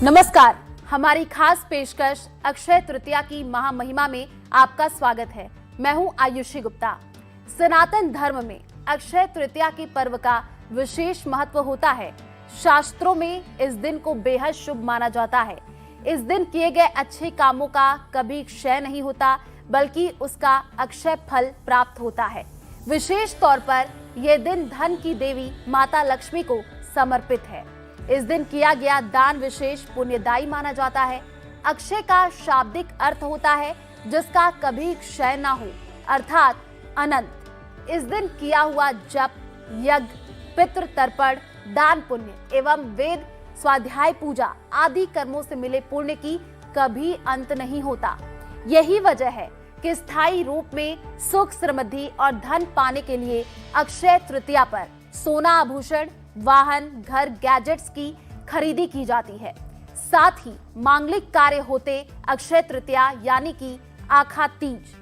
नमस्कार, हमारी खास पेशकश अक्षय तृतीया की महामहिमा में आपका स्वागत है। मैं हूं आयुषी गुप्ता। सनातन धर्म में अक्षय तृतीया के पर्व का विशेष महत्व होता है। शास्त्रों में इस दिन को बेहद शुभ माना जाता है। इस दिन किए गए अच्छे कामों का कभी क्षय नहीं होता, बल्कि उसका अक्षय फल प्राप्त होता है। विशेष तौर पर यह दिन धन की देवी माता लक्ष्मी को समर्पित है। इस दिन किया गया दान विशेष पुण्यदायी माना जाता है। अक्षय का शाब्दिक अर्थ होता है जिसका कभी क्षय ना हो, अर्थात अनंत। इस दिन किया हुआ जप, यज्ञ, पितृ तर्पण, दान पुण्य एवं वेद स्वाध्याय पूजा आदि कर्मों से मिले पुण्य की कभी अंत नहीं होता। यही वजह है कि स्थायी रूप में सुख, समृद्धि और धन पाने के लिए अक्षय तृतीया पर सोना, आभूषण, वाहन, घर, गैजेट्स की खरीदी की जाती है। साथ ही मांगलिक कार्य होते अक्षय तृतीया यानी कि आखा तीज।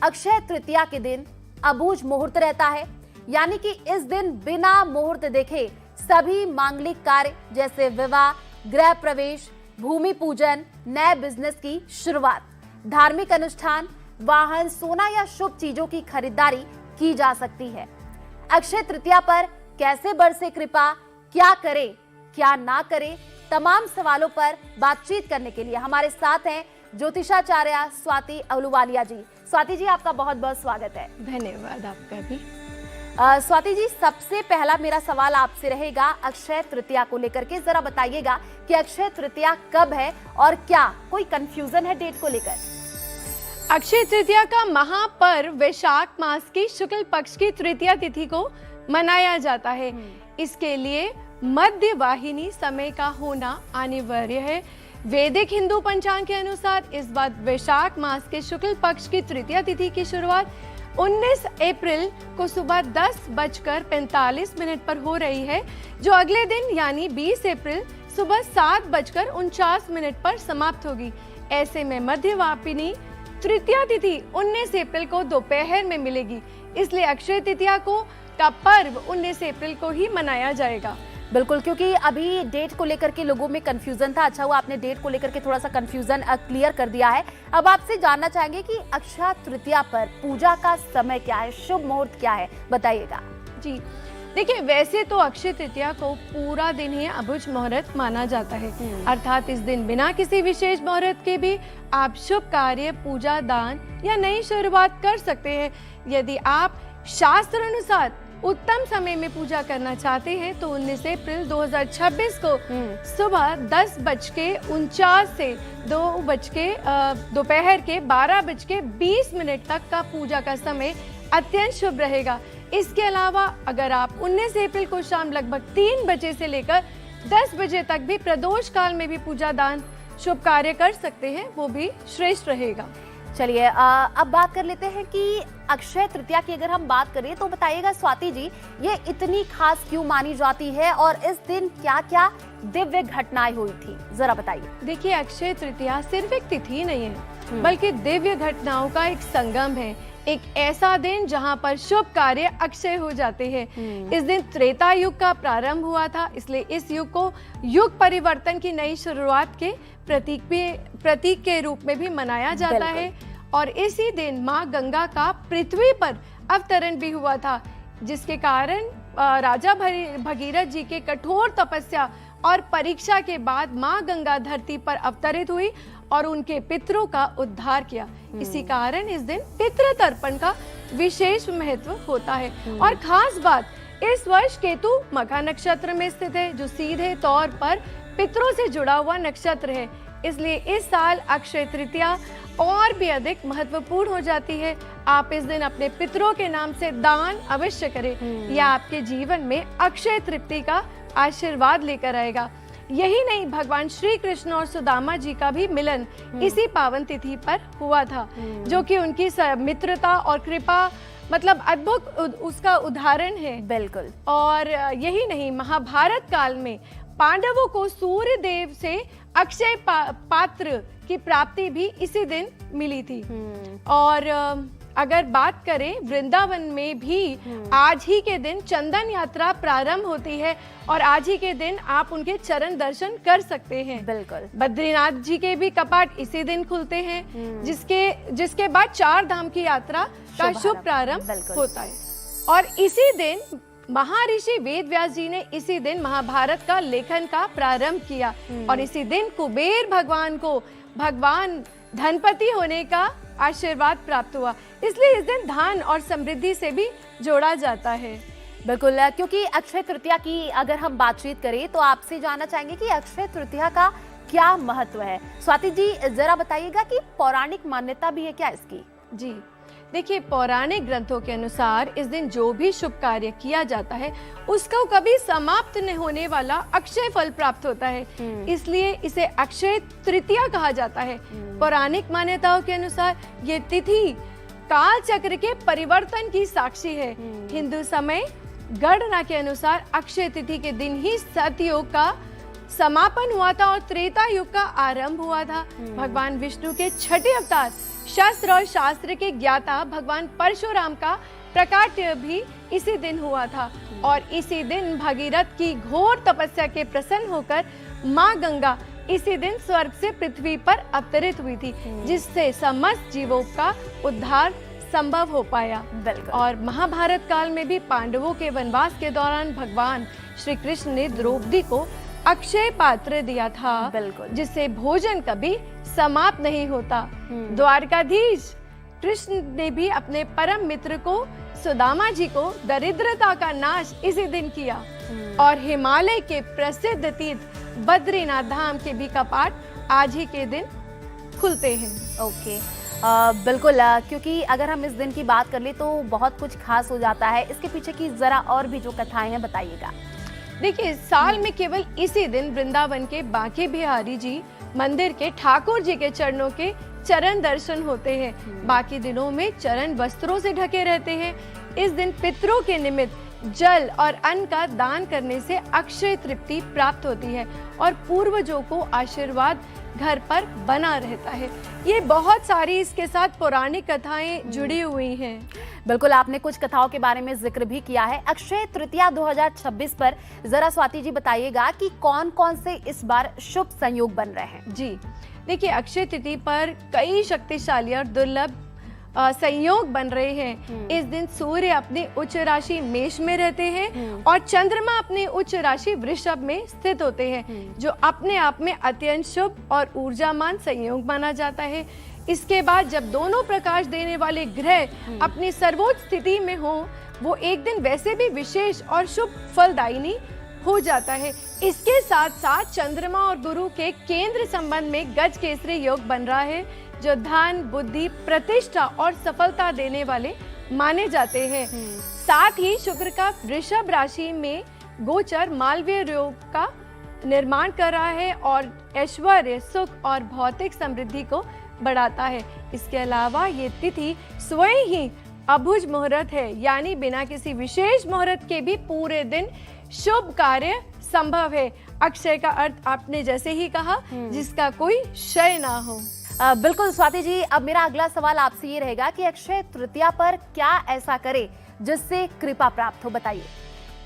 अक्षय तृतीया के दिन अबूझ मुहूर्त रहता है, यानी कि इस दिन बिना मुहूर्त देखे सभी मांगलिक कार्य जैसे विवाह, गृह प्रवेश, भूमि पूजन, नए बिजनेस की शुरुआत, धार्मिक अनुष्ठान, वाहन, सोना या शुभ चीजों की खरीदारी की जा सकती है। अक्षय तृतीया पर कैसे बरसे कृपा, क्या करे क्या ना करे, तमाम सवालों पर बातचीत करने के लिए हमारे साथ हैं ज्योतिषाचार्य स्वाति अहलुवालिया जी। स्वाति जी, आपका बहुत बहुत स्वागत है। धन्यवाद आपका भी। स्वाति जी, सबसे पहला मेरा सवाल आपसे रहेगा अक्षय तृतीया को लेकर के। जरा बताइएगा कि अक्षय तृतीया कब है और क्या कोई कंफ्यूजन है डेट को लेकर? अक्षय तृतीया का महापर्व वैशाख मास की शुक्ल पक्ष की तृतीया तिथि को मनाया जाता है। इसके लिए मध्य वाहिनी समय का होना अनिवार्य है। वैदिक हिंदू पंचांग के अनुसार इस बार वैशाख मास के शुक्ल पक्ष की तृतीया तिथि की शुरुआत 19 अप्रैल को सुबह 10:45 पर हो रही है, जो अगले दिन यानी 20 अप्रैल सुबह 7:49 पर समाप्त होगी। ऐसे में मध्य वाहिनी तृतीया तिथि 19 अप्रैल को दोपहर में मिलेगी। इसलिए अक्षय तृतीया का पर्व 19 अप्रैल को ही मनाया जाएगा। बिल्कुल, क्योंकि अभी डेट को लेकर के लोगों में कंफ्यूजन था। अच्छा हुआ आपने डेट को लेकर के थोड़ा सा कंफ्यूजन क्लियर कर दिया है। अब आपसे जानना चाहेंगे कि अक्षय तृतीया पर पूजा का समय क्या है, शुभ मुहूर्त क्या है, बताइएगा। जी देखिए, वैसे तो अक्षय तृतीया को पूरा दिन ही अबुझ मुहूर्त माना जाता है, अर्थात इस दिन बिना किसी विशेष मुहूर्त के भी आप शुभ कार्य, पूजा, दान या नई शुरुआत कर सकते हैं। यदि आप शास्त्र अनुसार उत्तम समय में पूजा करना चाहते हैं तो 19 अप्रैल 2026 को सुबह 10:49 से दोपहर के 12:20 तक का पूजा का समय अत्यंत शुभ रहेगा। इसके अलावा अगर आप 19 अप्रैल को शाम लगभग 3 बजे से लेकर 10 बजे तक भी प्रदोष काल में भी पूजा, दान, शुभ कार्य कर सकते हैं, वो भी श्रेष्ठ रहेगा। चलिए अब बात कर लेते हैं कि अक्षय तृतीया की अगर हम बात करें तो बताइएगा स्वाति जी, ये इतनी खास क्यों मानी जाती है और इस दिन क्या क्या दिव्य घटनाएं हुई थी, जरा बताइए। देखिए, अक्षय तृतीया सिर्फ एक तिथि नहीं है, बल्कि दिव्य घटनाओं का एक संगम है। एक ऐसा दिन जहां पर शुभ कार्य अक्षय हो जाते हैं। इस दिन त्रेता युग का प्रारंभ हुआ था, इसलिए इस युग को युग परिवर्तन की नई शुरुआत के प्रतीक के रूप में भी मनाया जाता है। और इसी दिन माँ गंगा का पृथ्वी पर अवतरण भी हुआ था, जिसके कारण राजा भगीरथ जी के कठोर तपस्या और परीक्षा के बाद माँ गंगा धरती पर अवतरित हुई और उनके पितरों का उद्धार किया। इसी कारण इस दिन पितृ तर्पण का विशेष महत्व होता है। और खास बात, इस वर्ष केतु मघा नक्षत्र में स्थित है, जो सीधे तौर पर पितरों से जुड़ा हुआ नक्षत्र है। इसलिए इस साल अक्षय तृतीया और भी अधिक महत्वपूर्ण हो जाती है। आप इस दिन अपने पितरों के नाम से दान अवश्य करें, यह आपके जीवन में अक्षय तृप्ति का आशीर्वाद लेकर आएगा। यही नहीं, भगवान श्री कृष्ण और सुदामा जी का भी मिलन इसी पावन तिथि पर हुआ था, जो कि उनकी मित्रता और कृपा मतलब अद्भुत उसका उदाहरण है। बिल्कुल। और यही नहीं, महाभारत काल में पांडवों को सूर्य देव से अक्षय पात्र की प्राप्ति भी इसी दिन मिली थी। और अगर बात करें वृंदावन में भी आज ही के दिन चंदन यात्रा प्रारंभ होती है और आज ही के दिन आप उनके चरण दर्शन कर सकते हैं। बिल्कुल। बद्रीनाथ जी के भी कपाट इसी दिन खुलते हैं, जिसके बाद 4 धाम की यात्रा का शुभ प्रारंभ होता है। और इसी दिन महर्षि वेद व्यास जी ने इसी दिन महाभारत का लेखन का प्रारंभ किया और इसी दिन कुबेर भगवान को भगवान धनपति होने का आशीर्वाद प्राप्त हुआ, इसलिए इस दिन धन और समृद्धि से भी जोड़ा जाता है। बिल्कुल, क्योंकि अक्षय तृतीया की अगर हम बातचीत करें तो आपसे जानना चाहेंगे कि अक्षय तृतीया का क्या महत्व है। स्वाति जी जरा बताइएगा कि पौराणिक मान्यता भी है क्या इसकी? जी देखिए, पौराणिक ग्रंथों के अनुसार इस दिन जो भी शुभ कार्य किया जाता है उसको कभी समाप्त नहीं होने वाला अक्षय फल प्राप्त होता है, इसलिए इसे अक्षय तृतीया कहा जाता है। पौराणिक मान्यताओं के अनुसार ये तिथि काल चक्र के परिवर्तन की साक्षी है। हिंदू समय गणना के अनुसार अक्षय तिथि के दिन ही सतयुग का समापन हुआ था और त्रेता युग का आरंभ हुआ था। भगवान विष्णु के छठे अवतार शस्त्र और शास्त्र के ज्ञाता भगवान परशुराम का प्रकाट्य भी इसी दिन हुआ था और इसी दिन भगीरथ की घोर तपस्या के प्रसन्न होकर माँ गंगा इसी दिन स्वर्ग से पृथ्वी पर अवतरित हुई थी, जिससे समस्त जीवों का उद्धार संभव हो पाया। और महाभारत काल में भी पांडवों के वनवास के दौरान भगवान श्री कृष्ण ने द्रौपदी को अक्षय पात्र दिया था, जिससे भोजन कभी समाप्त नहीं होता। द्वारकाधीश कृष्ण ने भी अपने परम मित्र को सुदामा जी को दरिद्रता का नाश इसी दिन किया और हिमालय के प्रसिद्ध तीर्थ बद्रीनाथ धाम के भी कपाट आज ही के दिन खुलते हैं। ओके, बिल्कुल, क्योंकि अगर हम इस दिन की बात कर ले तो बहुत कुछ खास हो जाता है। इसके पीछे की जरा और भी जो कथाएं हैं बताइएगा। देखिए, साल में केवल इसी दिन वृंदावन के बांके बिहारी जी मंदिर के ठाकुर जी के चरणों के चरण दर्शन होते हैं। बाकी दिनों में चरण वस्त्रों से ढके रहते हैं। इस दिन पितरों के निमित्त जल और अन्न का दान करने से अक्षय तृप्ति प्राप्त होती है और पूर्वजों को आशीर्वाद घर पर बना रहता है। ये बहुत सारी इसके साथ पौराणिक कथाएं जुड़ी हुई हैं। बिल्कुल, आपने कुछ कथाओं के बारे में जिक्र भी किया है। अक्षय तृतीया 2026 पर जरा स्वाति जी बताइएगा कि कौन कौन से इस बार शुभ संयोग बन रहे हैं। जी देखिए, अक्षय तिथि पर कई शक्तिशाली और दुर्लभ संयोग बन रहे हैं। इस दिन सूर्य अपनी उच्च राशि मेष में रहते हैं और चंद्रमा अपनी उच्च राशि वृषभ में स्थित होते हैं, जो अपने आप में अत्यंत शुभ और ऊर्जामान संयोग माना जाता है। इसके बाद जब दोनों प्रकाश देने वाले ग्रह अपनी सर्वोच्च स्थिति में हो, वो एक दिन वैसे भी विशेष और शुभ फलदायिनी हो जाता है। इसके साथ साथ चंद्रमा और गुरु के केंद्र संबंध में गज केसरी योग बन रहा है, जो धन, बुद्धि, प्रतिष्ठा और सफलता देने वाले माने जाते हैं। साथ ही शुक्र का वृषभ राशि में गोचर मालवीय योग का निर्माण कर रहा है और ऐश्वर्य, सुख और भौतिक समृद्धि को बढ़ाता है। इसके अलावा ये तिथि स्वयं ही अभुज मुहूर्त है, यानी बिना किसी विशेष मुहूर्त के भी पूरे दिन शुभ कार्य संभव है। अक्षय का अर्थ आपने जैसे ही कहा, जिसका कोई क्षय ना हो। बिल्कुल स्वाति जी, अब मेरा अगला सवाल आपसे ये रहेगा कि अक्षय तृतीया पर क्या ऐसा करे जिससे कृपा प्राप्त हो, बताइए।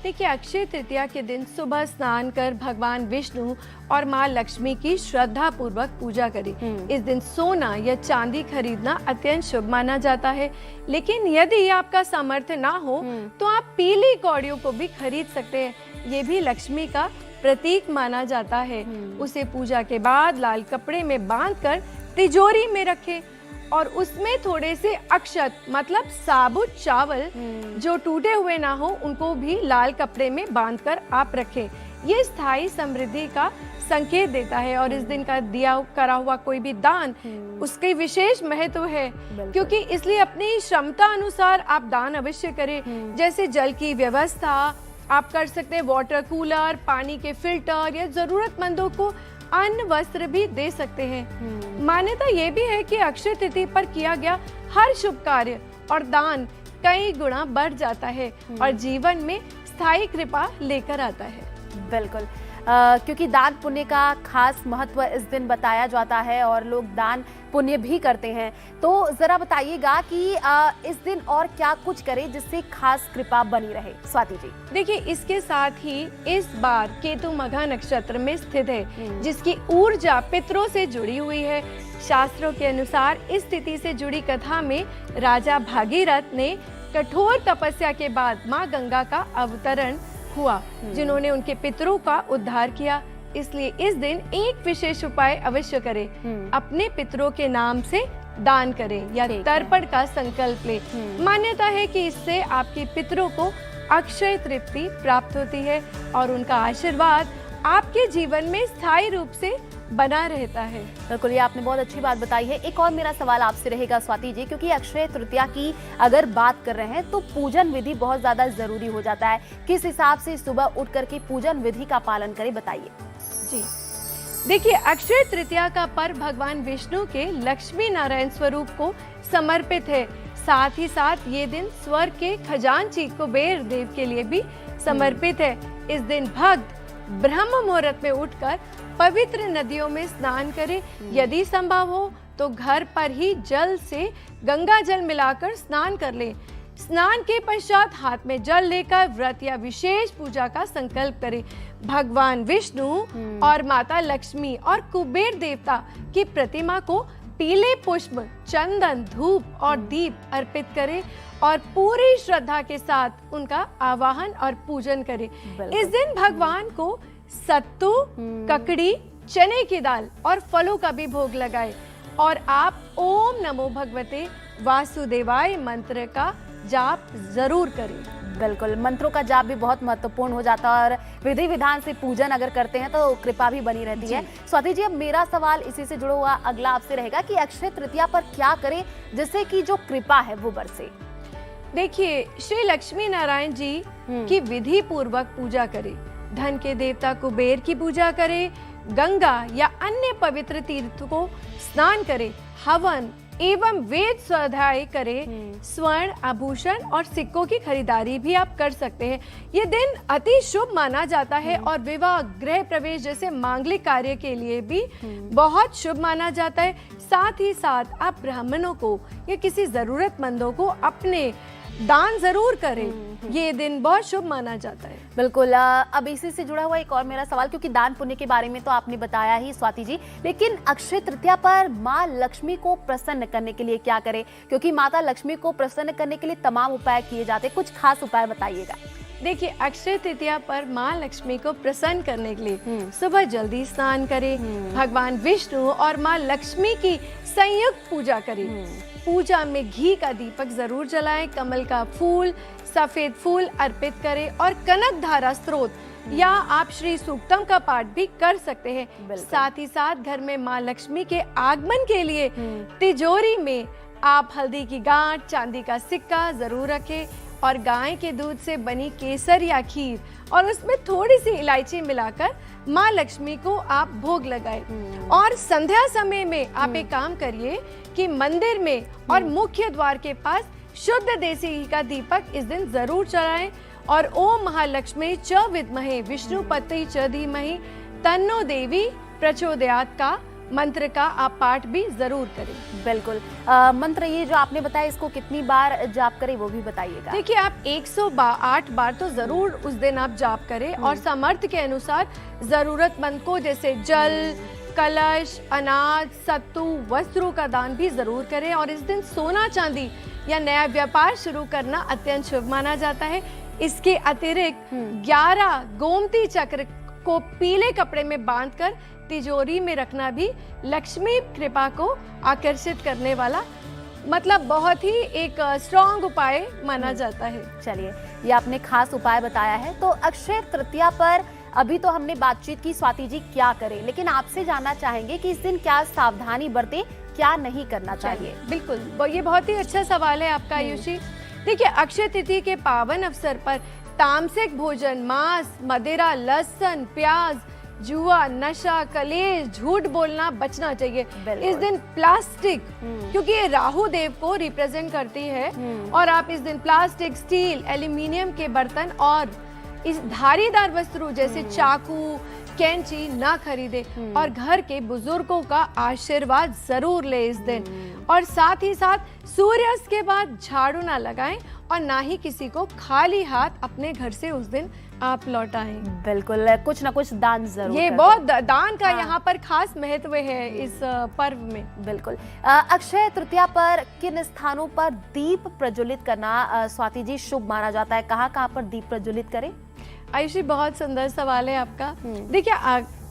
देखिए, अक्षय तृतीया के दिन सुबह स्नान कर भगवान विष्णु और माँ लक्ष्मी की श्रद्धा पूर्वक पूजा करें। इस दिन सोना या चांदी खरीदना अत्यंत शुभ माना जाता है, लेकिन यदि आपका सामर्थ्य ना हो तो आप पीली कौड़ियों को भी खरीद सकते हैं। ये भी लक्ष्मी का प्रतीक माना जाता है। उसे पूजा के बाद लाल कपड़े में बांधकर तिजोरी में रखें और उसमें थोड़े से अक्षत मतलब साबुत चावल जो टूटे हुए ना हो, उनको भी लाल कपड़े में बांधकर आप रखें। ये स्थायी समृद्धि का संकेत देता है और इस दिन का दिया करा हुआ कोई भी दान उसकी विशेष महत्व है, क्योंकि इसलिए अपनी क्षमता अनुसार आप दान अवश्य करें। जैसे जल की व्यवस्था आप कर सकते हैं, वाटर कूलर, पानी के फिल्टर या जरूरतमंदों को अन्न वस्त्र भी दे सकते हैं। मान्यता ये भी है कि अक्षय तिथि पर किया गया हर शुभ कार्य और दान कई गुना बढ़ जाता है और जीवन में स्थायी कृपा लेकर आता है। बिल्कुल, क्योंकि दान पुण्य का खास महत्व इस दिन बताया जाता है और लोग दान पुण्य भी करते हैं। तो जरा बताइएगा कि इस दिन और क्या कुछ करें जिससे खास कृपा बनी रहे। स्वाति जी। देखिए, इसके साथ ही इस बार केतु मघा नक्षत्र में स्थित है, जिसकी ऊर्जा पितरों से जुड़ी हुई है। शास्त्रों के अनुसार इस तिथि से जुड़ी कथा में राजा भागीरथ ने कठोर तपस्या के बाद माँ गंगा का अवतरण हुआ, जिन्होंने उनके पितरों का उद्धार किया। इसलिए इस दिन एक विशेष उपाय अवश्य करें। अपने पितरों के नाम से दान करें या तर्पण का संकल्प लें। मान्यता है कि इससे आपके पितरों को अक्षय तृप्ति प्राप्त होती है और उनका आशीर्वाद आपके जीवन में स्थायी रूप से बना रहता है। बिल्कुल, ये आपने बहुत अच्छी बात बताई है। एक और मेरा सवाल आपसे रहेगा स्वाति जी, क्योंकि अक्षय तृतीया की अगर बात कर रहे हैं तो पूजन विधि बहुत ज्यादा जरूरी हो जाता है। किस हिसाब से सुबह उठ करके पूजन विधि का पालन करें, बताइए। जी, देखिए, अक्षय तृतीया का पर्व भगवान विष्णु के लक्ष्मी नारायण स्वरूप को समर्पित है। साथ ही साथ ये दिन स्वर्ग के खजांची कुबेर देव के लिए भी समर्पित है। इस दिन भक्त ब्रह्म मुहूर्त में उठकर पवित्र नदियों में स्नान करें। यदि संभव हो तो घर पर ही जल से गंगा जल मिलाकर स्नान कर लें। स्नान के पश्चात हाथ में जल लेकर व्रत या विशेष पूजा का संकल्प करें। भगवान विष्णु और माता लक्ष्मी और कुबेर देवता की प्रतिमा को पीले पुष्प, चंदन, धूप और दीप अर्पित करें और पूरी श्रद्धा के साथ उनका आवाहन और पूजन करें। इस दिन भगवान को सत्तू, ककड़ी, चने की दाल और फलों का भी भोग लगाए और आप ओम नमो भगवते वासुदेवाय मंत्र का जाप जरूर करें। बिल्कुल, मंत्रों का जाप भी बहुत महत्वपूर्ण हो जाता है और विधि विधान से पूजन अगर करते हैं तो कृपा भी बनी रहती है। स्वाति जी, अब मेरा सवाल इसी से जुड़ा हुआ अगला आपसे रहेगा कि अक्षय तृतीया पर क्या करें जिससे कि जो कृपा है वो बरसे। देखिए, श्री लक्ष्मी नारायण जी की विधि पूर्वक पूजा करें। धन के देवता कुबेर की पूजा करें। गंगा या अन्य पवित्र तीर्थ को स्नान करें। हवन एवं वेद स्वाध्याय करें। स्वर्ण, आभूषण और सिक्कों की खरीदारी भी आप कर सकते हैं। ये दिन अति शुभ माना जाता है और विवाह, गृह प्रवेश जैसे मांगलिक कार्य के लिए भी बहुत शुभ माना जाता है। साथ ही साथ आप ब्राह्मणों को या किसी जरूरतमंदों को अपने दान जरूर करें। ये दिन बहुत शुभ माना जाता है। बिल्कुल, अब इसी से जुड़ा हुआ एक और मेरा सवाल, क्योंकि दान पुण्य के बारे में तो आपने बताया ही स्वाति जी, लेकिन अक्षय तृतीया पर माँ लक्ष्मी को प्रसन्न करने के लिए क्या करें? क्योंकि माता लक्ष्मी को प्रसन्न करने के लिए तमाम उपाय किए जाते हैं, कुछ खास उपाय बताइएगा। देखिए, अक्षय तृतीया पर माँ लक्ष्मी को प्रसन्न करने के लिए सुबह जल्दी स्नान करें। भगवान विष्णु और माँ लक्ष्मी की संयुक्त पूजा करें। पूजा में घी का दीपक जरूर जलाएं। कमल का फूल, सफेद फूल अर्पित करें और कनक धारा स्त्रोत या आप श्री सूक्तम का पाठ भी कर सकते हैं। साथ ही साथ घर में माँ लक्ष्मी के आगमन के लिए तिजोरी में आप हल्दी की गांठ, चांदी का सिक्का जरूर रखें और गाय के दूध से बनी केसर या खीर और उसमें थोड़ी सी इलायची मिलाकर माँ लक्ष्मी को आप भोग लगाएं। और संध्या समय में आप एक काम करिए कि मंदिर में और मुख्य द्वार के पास शुद्ध देसी घी का दीपक इस दिन जरूर जलाएं और ओम महालक्ष्मी च विद्महे विष्णुपति च धीमहि तन्नो देवी प्रचोदयात् का मंत्र का आप पाठ भी जरूर करें। बिल्कुल, मंत्र ये जो आपने बताया इसको कितनी बार जाप करें वो भी बताइएगा। देखिए, आप 108 बार तो जरूर उस दिन आप जाप करें और सामर्थ्य के अनुसार जरूरतमंद को जैसे जल, कलश, अनाज, सत्तू, वस्त्रों का दान भी जरूर करें। और इस दिन सोना, चांदी या नया व्यापार शुरू करना अत्यंत शुभ माना जाता है। इसके अतिरिक्त 11 गोमती चक्र को पीले कपड़े में बांधकर तिजोरी में रखना भी लक्ष्मी कृपा को आकर्षित करने वाला मतलब बहुत ही एक स्ट्रॉन्ग उपाय माना जाता है। चलिए, ये आपने खास उपाय बताया है। तो अक्षय तृतीया पर अभी तो हमने बातचीत की स्वाति जी क्या करें, लेकिन आपसे जानना चाहेंगे कि इस दिन क्या सावधानी बरतें, क्या नहीं करना चाहिए। बिल्कुल, ये बहुत ही अच्छा सवाल है आपका आयुषी। देखिए, अक्षय तिथि के पावन अवसर पर तामसिक भोजन, मांस, मदिरा, लहसुन, प्याज, जुआ, नशा, कलेश, झूठ बोलना बचना चाहिए। इस दिन प्लास्टिक, क्योंकि ये राहु देव को रिप्रेजेंट करती है और आप इस दिन प्लास्टिक, स्टील, एल्यूमिनियम के बर्तन और इस धारीदार वस्तु जैसे चाकू, कैंची ना खरीदे और घर के बुजुर्गों का आशीर्वाद जरूर ले इस दिन। और साथ ही साथ सूर्यास्त के बाद झाड़ू ना लगाएं और ना ही किसी को खाली हाथ अपने घर से उस दिन आप लौटाएं। बिल्कुल, कुछ ना कुछ दान जरूर ये करें। बहुत दान का हाँ। यहाँ पर खास महत्व है इस पर्व में। बिल्कुल। अक्षय तृतीया पर किन स्थानों पर दीप प्रज्वलित करना स्वाति जी शुभ माना जाता है? कहाँ पर दीप प्रज्वलित करें? आयुषी, बहुत सुंदर सवाल है आपका। देखिए,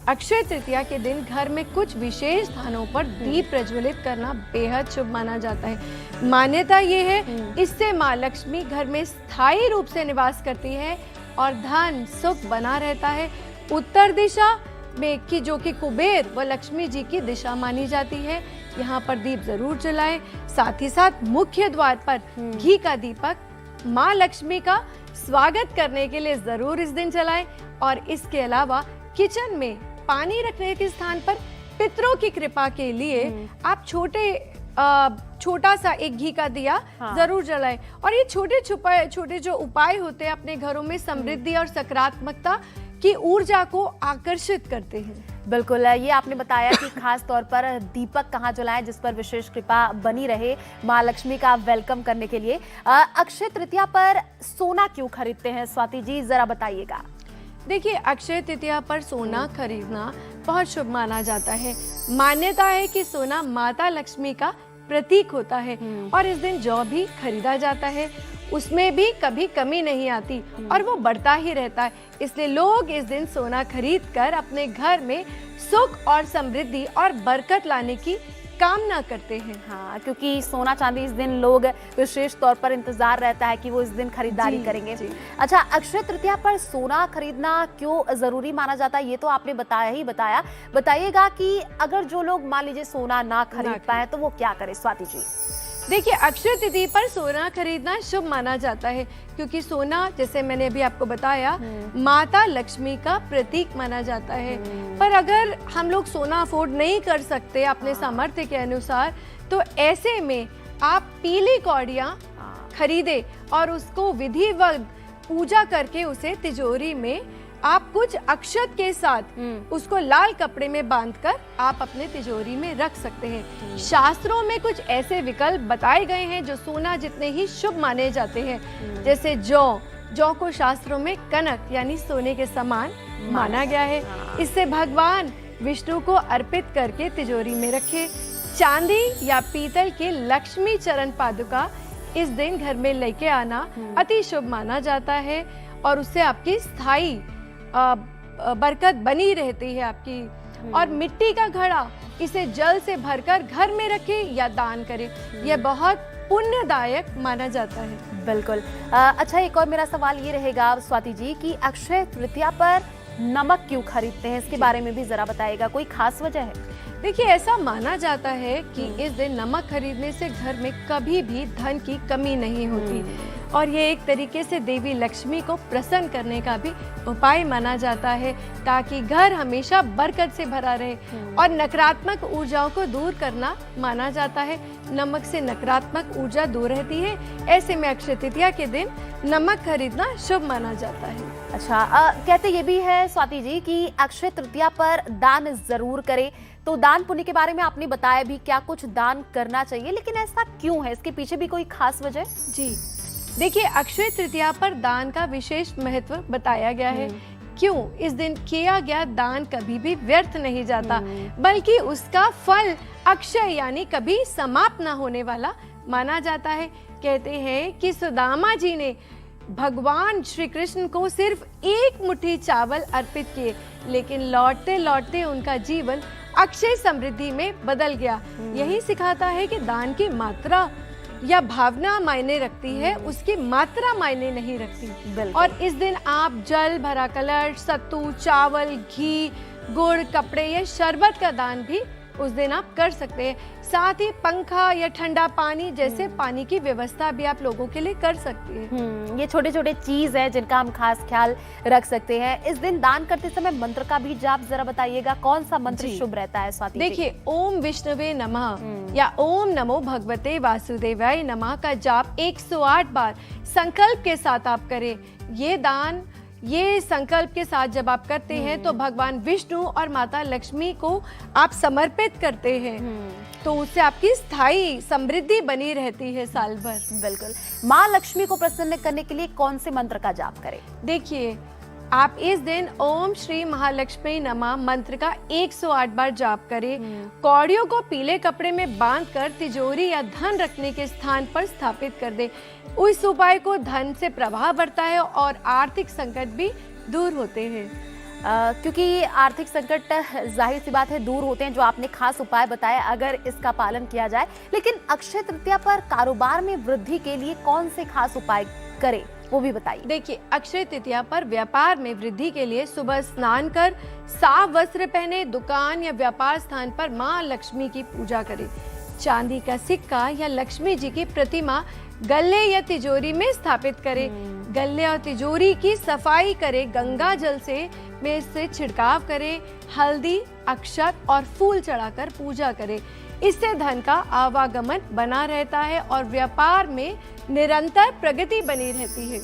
अक्षय तृतीया के दिन घर में कुछ विशेष स्थानों पर दीप प्रज्वलित करना बेहद शुभ माना जाता है। मान्यता ये है, इससे माँ लक्ष्मी घर में स्थायी रूप से निवास करती है और धन सुख बना रहता है। उत्तर दिशा में की जो कि कुबेर व लक्ष्मी जी की दिशा मानी जाती है, यहाँ पर दीप जरूर जलाएं। साथ ही साथ मुख्य द्वार पर घी का दीपक माँ लक्ष्मी का स्वागत करने के लिए जरूर इस दिन जलाएं। और इसके अलावा किचन में पानी रखने के स्थान पर पितरों की कृपा के लिए आप छोटा सा एक घी का दिया जरूर जलाएं। और ये छोटे जो उपाय होते हैं अपने घरों में समृद्धि और सकारात्मकता की ऊर्जा को आकर्षित करते हैं। बिल्कुल, ये आपने बताया कि खास तौर पर दीपक कहाँ जलाएं जिस पर विशेष कृपा बनी रहे माँ लक्ष्मी का वेलकम करने के लिए। अक्षय तृतीया पर सोना क्यों खरीदते हैं स्वाति जी, जरा बताइएगा। देखिए, अक्षय तृतीया पर सोना खरीदना बहुत शुभ माना जाता है। मान्यता है कि सोना माता लक्ष्मी का प्रतीक होता है और इस दिन जो भी खरीदा जाता है उसमें भी कभी कमी नहीं आती और वो बढ़ता ही रहता है। इसलिए लोग इस दिन सोना खरीद कर अपने घर में सुख और समृद्धि और बरकत लाने की कामना करते हैं। हाँ, क्योंकि सोना चांदी इस दिन लोग विशेष तौर पर इंतजार रहता है कि वो इस दिन खरीदारी करेंगे। अच्छा, अक्षय तृतीया पर सोना खरीदना क्यों जरूरी माना जाता है, ये तो आपने बताया। बताइएगा कि अगर जो लोग मान लीजिए सोना ना खरीद पाए तो वो क्या करे स्वाति जी? देखिए, अक्षय तृतीया पर सोना खरीदना शुभ माना जाता है क्योंकि सोना, जैसे मैंने अभी आपको बताया, माता लक्ष्मी का प्रतीक माना जाता है। पर अगर हम लोग सोना अफोर्ड नहीं कर सकते अपने सामर्थ्य के अनुसार, तो ऐसे में आप पीली कौड़ियाँ खरीदे और उसको विधिवत पूजा करके उसे तिजोरी में आप कुछ अक्षत के साथ उसको लाल कपड़े में बांधकर आप अपने तिजोरी में रख सकते हैं। शास्त्रों में कुछ ऐसे विकल्प बताए गए हैं जो सोना जितने ही शुभ माने जाते हैं। जैसे जौ को शास्त्रों में कनक यानी सोने के समान माना गया है। इससे भगवान विष्णु को अर्पित करके तिजोरी में रखे। चांदी या पीतल के लक्ष्मी चरण पादुका इस दिन घर में लेके आना अति शुभ माना जाता है और उससे आपकी स्थायी बरकत बनी रहती है आपकी। और मिट्टी का घड़ा, इसे जल से भरकर घर में रखें या दान करें, यह बहुत पुण्यदायक माना जाता है। बिल्कुल। अच्छा, एक और मेरा सवाल ये रहेगा स्वाति जी कि अक्षय तृतीया पर नमक क्यों खरीदते हैं, इसके बारे में भी जरा बताइएगा। कोई खास वजह है? देखिए, ऐसा माना जाता है कि इस दिन नमक खरीदने से घर में कभी भी धन की कमी नहीं होती और ये एक तरीके से देवी लक्ष्मी को प्रसन्न करने का भी उपाय माना जाता है ताकि घर हमेशा बरकत से भरा रहे और नकारात्मक ऊर्जाओं को दूर करना माना जाता है। नमक से नकारात्मक ऊर्जा दूर रहती है। ऐसे में अक्षय तृतीया के दिन नमक खरीदना शुभ माना जाता है। अच्छा, कहते ये भी है स्वाति जी कि अक्षय तृतीया पर दान जरूर करें, तो दान पुण्य के बारे में आपने बताया भी, क्या कुछ दान करना चाहिए, लेकिन ऐसा क्यों है, इसके पीछे भी कोई खास वजह? जी, देखिए, अक्षय तृतीया पर दान का विशेष महत्व बताया गया है। क्यों? इस दिन किया गया दान कभी भी व्यर्थ नहीं जाता, बल्कि उसका फल अक्षय यानी कभी समाप्त न होने वाला माना जाता है। कहते हैं कि सुदामा जी ने भगवान श्री कृष्ण को सिर्फ एक मुट्ठी चावल अर्पित किए, लेकिन लौटते लौटते उनका जीवन अक्षय समृद्धि में बदल गया। यही सिखाता है कि दान की मात्रा या भावना मायने रखती है, उसकी मात्रा मायने नहीं रखती। और इस दिन आप जल भरा कलश, सत्तू, चावल, घी, गुड़, कपड़े या शरबत का दान भी उस दिन आप कर सकते हैं। साथ ही पंखा या ठंडा पानी जैसे पानी की व्यवस्था भी आप लोगों के लिए कर सकते हैं। ये छोटे छोटे चीज है जिनका हम खास ख्याल रख सकते हैं। इस दिन दान करते समय मंत्र का भी जाप जरा बताइएगा, कौन सा मंत्र शुभ रहता है स्वाति जी? देखिए, ओम विष्णुवे नमः या ओम नमो भगवते वासुदेवाय नमः का जाप 108 बार संकल्प के साथ आप करें। ये दान ये संकल्प के साथ जब आप करते हैं तो भगवान विष्णु और माता लक्ष्मी को आप समर्पित करते हैं, तो उससे आपकी स्थायी समृद्धि बनी रहती है साल भर। बिल्कुल। माँ लक्ष्मी को प्रसन्न करने के लिए कौन से मंत्र का जाप करें? देखिए, आप इस दिन ओम श्री महालक्ष्मी नमः मंत्र का 108 बार जाप करें। कौड़ियों को पीले कपड़े में बांधकर तिजोरी या धन रखने के स्थान पर स्थापित कर दें। उस उपाय को धन से प्रवाह बढ़ता है और आर्थिक संकट भी दूर होते हैं। क्योंकि आर्थिक संकट जाहिर सी बात है दूर होते हैं, जो आपने खास उपाय बताया अगर इसका पालन किया जाए। लेकिन अक्षय तृतीया पर कारोबार में वृद्धि के लिए कौन से खास उपाय करें, वो भी बताइए। देखिए, अक्षय तृतीया पर व्यापार में वृद्धि के लिए सुबह स्नान कर साफ वस्त्र पहने दुकान या व्यापार स्थान पर माँ लक्ष्मी की पूजा करें। चांदी का सिक्का या लक्ष्मी जी की प्रतिमा गल्ले या तिजोरी में स्थापित करें। गल्ले और तिजोरी की सफाई करें। गंगा जल से छिड़काव करें। हल्दी, अक्षत और फूल चढ़ाकर पूजा करें। इससे धन का आवागमन बना रहता है और व्यापार में निरंतर प्रगति बनी रहती है।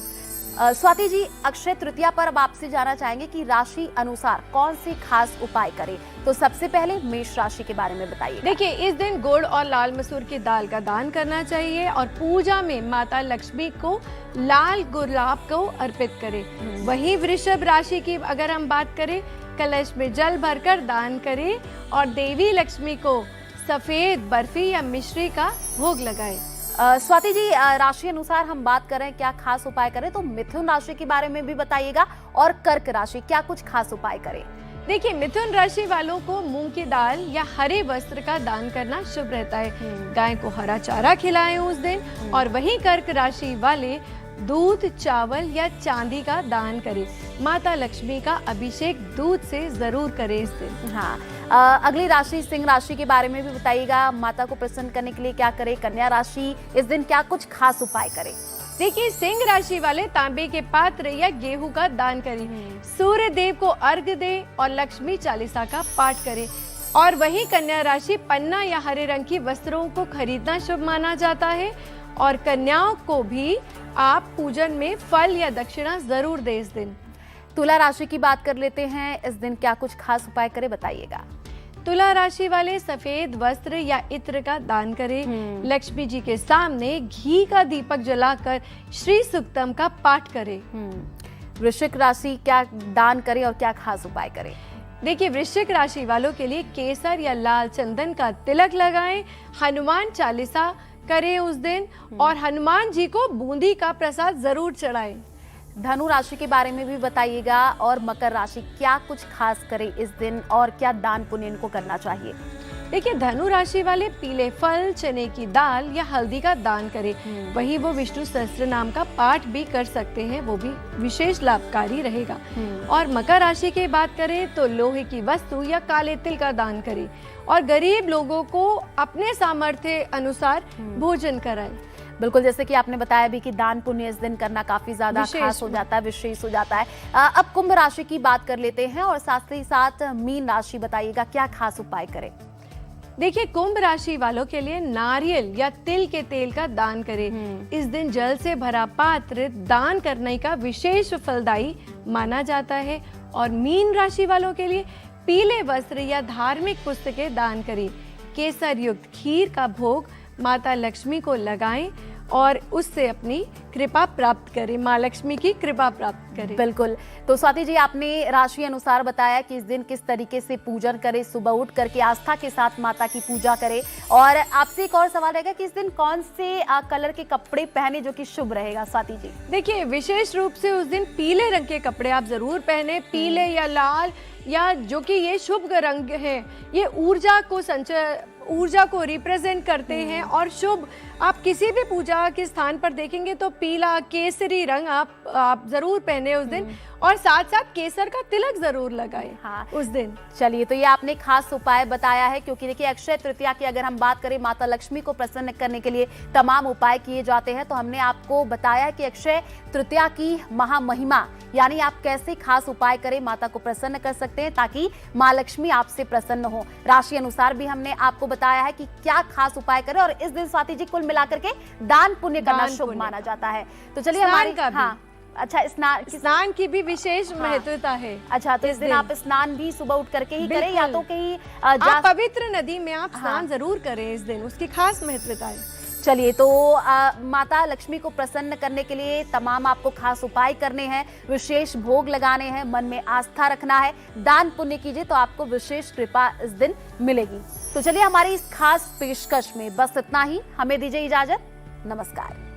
स्वाति जी, अक्षय तृतीया पर अब आपसे जानना चाहेंगे कि राशि अनुसार कौन से खास उपाय करें। तो सबसे पहले मेष राशि के बारे में बताइए। देखिए, इस दिन गुड़ और लाल मसूर की दाल का दान करना चाहिए और पूजा में माता लक्ष्मी को लाल गुलाब को अर्पित करें। वहीं वृषभ राशि की अगर हम बात करें, कलश में जल भरकर दान करें और देवी लक्ष्मी को सफेद बर्फी या मिश्री का भोग लगाएं। स्वाति जी, राशि अनुसार हम बात करें क्या खास उपाय करें, तो मिथुन राशि के बारे में भी बताइएगा। और कर्क राशि, क्या कुछ खास उपाय करें? देखिए, मिथुन राशि वालों को मूंग की दाल या हरे वस्त्र का दान करना शुभ रहता है। गाय को हरा चारा खिलाएं उस दिन। और वहीं कर्क राशि वाले दूध, चावल या चांदी का दान करें। माता लक्ष्मी का अभिषेक दूध से जरूर करें इस दिन। हाँ, अगली राशि सिंह राशि के बारे में भी बताइएगा। माता को प्रसन्न करने के लिए क्या करें? कन्या राशि, इस दिन क्या कुछ खास उपाय करें? देखिए, सिंह राशि वाले तांबे के पात्र या गेहूं का दान करें। सूर्य देव को अर्घ्य दें और लक्ष्मी चालीसा का पाठ करें। और वहीं कन्या राशि पन्ना या हरे रंग की वस्त्रों को खरीदना शुभ माना जाता है। और कन्याओं को भी आप पूजन में फल या दक्षिणा जरूर दें इस दिन। तुला राशि की बात कर लेते हैं, इस दिन क्या कुछ खास उपाय करें, बताइएगा। तुला राशि वाले सफेद वस्त्र या इत्र का दान करें। लक्ष्मी जी के सामने घी का दीपक जलाकर श्री सुक्तम का पाठ करें। वृश्चिक राशि, क्या दान करें और क्या खास उपाय करें? देखिए, वृश्चिक राशि वालों के लिए केसर या लाल चंदन का तिलक लगाएं। हनुमान चालीसा करें उस दिन और हनुमान जी को बूंदी का प्रसाद जरूर चढ़ाएं। धनु राशि के बारे में भी बताइएगा। और मकर राशि, क्या कुछ खास करें इस दिन और क्या दान पुण्य इनको करना चाहिए? देखिए, धनु राशि वाले पीले फल, चने की दाल या हल्दी का दान करें। वहीं वो विष्णु सहस्त्र नाम का पाठ भी कर सकते हैं, वो भी विशेष लाभकारी रहेगा। और मकर राशि की बात करें तो लोहे की वस्तु या काले तिल का दान करें और गरीब लोगों को अपने सामर्थ्य अनुसार भोजन कराएं। बिल्कुल, जैसे कि आपने बताया भी कि दान पुण्य इस दिन करना काफी ज्यादा खास हो जाता है, विशेष हो जाता है। अब कुंभ राशि की बात कर लेते हैं और साथ ही साथ मीन राशि बताइएगा, क्या खास उपाय करें? देखिए, कुंभ राशि वालों के लिए नारियल या तिल के तेल का दान करें। इस दिन जल से भरा पात्र दान करने का विशेष फलदायी माना जाता है। और मीन राशि वालों के लिए पीले वस्त्र या धार्मिक पुस्तकें दान करें। केसर युक्त खीर का भोग माता लक्ष्मी को लगाएं और उससे अपनी कृपा प्राप्त करें, माँ लक्ष्मी की कृपा प्राप्त करें। बिल्कुल। तो स्वाति जी, आपने राशि अनुसार बताया कि इस दिन किस तरीके से पूजन करें, सुबह उठ करके आस्था के साथ माता की पूजा करें। और आपसे एक और सवाल रहेगा कि इस दिन कौन से कलर के कपड़े पहने जो कि शुभ रहेगा, स्वाति जी? देखिए, विशेष रूप से उस दिन पीले रंग के कपड़े आप जरूर पहने। पीले या लाल या जो कि ये शुभ रंग है, ये ऊर्जा को रिप्रेजेंट करते हैं। और शुभ, आप किसी भी पूजा के स्थान पर देखेंगे तो पीला केसरी रंग आप जरूर पहने उस दिन। और साथ साथ केसर का तिलक जरूर लगाएं। हाँ, उस दिन। चलिए, तो ये आपने खास उपाय बताया है, क्योंकि देखिए अक्षय तृतीया की अगर हम बात करें, माता लक्ष्मी को प्रसन्न करने के लिए तमाम उपाय किए जाते हैं। तो हमने आपको बताया कि अक्षय तृतीया की महामहिमा, यानी आप कैसे खास उपाय करें, माता को प्रसन्न कर सकते हैं ताकि माँ लक्ष्मी आपसे प्रसन्न हो। राशि अनुसार भी हमने आपको बताया है कि क्या खास उपाय करें। और इस दिन स्वाति जी कुल मिलाकर के दान पुण्य करना शुभ माना जाता है। तो चलिए, हमारे अच्छा, स्नान की भी विशेष महत्वता है। अच्छा, तो इस दिन आप स्नान भी सुबह उठ करके ही करें या तो कहीं आप पवित्र नदी में आप स्नान जरूर करें इस दिन, उसकी खास महत्वता है। चलिए, तो माता लक्ष्मी को प्रसन्न करने के लिए तमाम आपको खास उपाय करने हैं, विशेष भोग लगाने हैं, मन में आस्था रखना है, दान पुण्य कीजिए तो आपको विशेष कृपा इस दिन मिलेगी। तो चलिए, हमारी इस खास पेशकश में बस इतना ही। हमें दीजिए इजाजत। नमस्कार।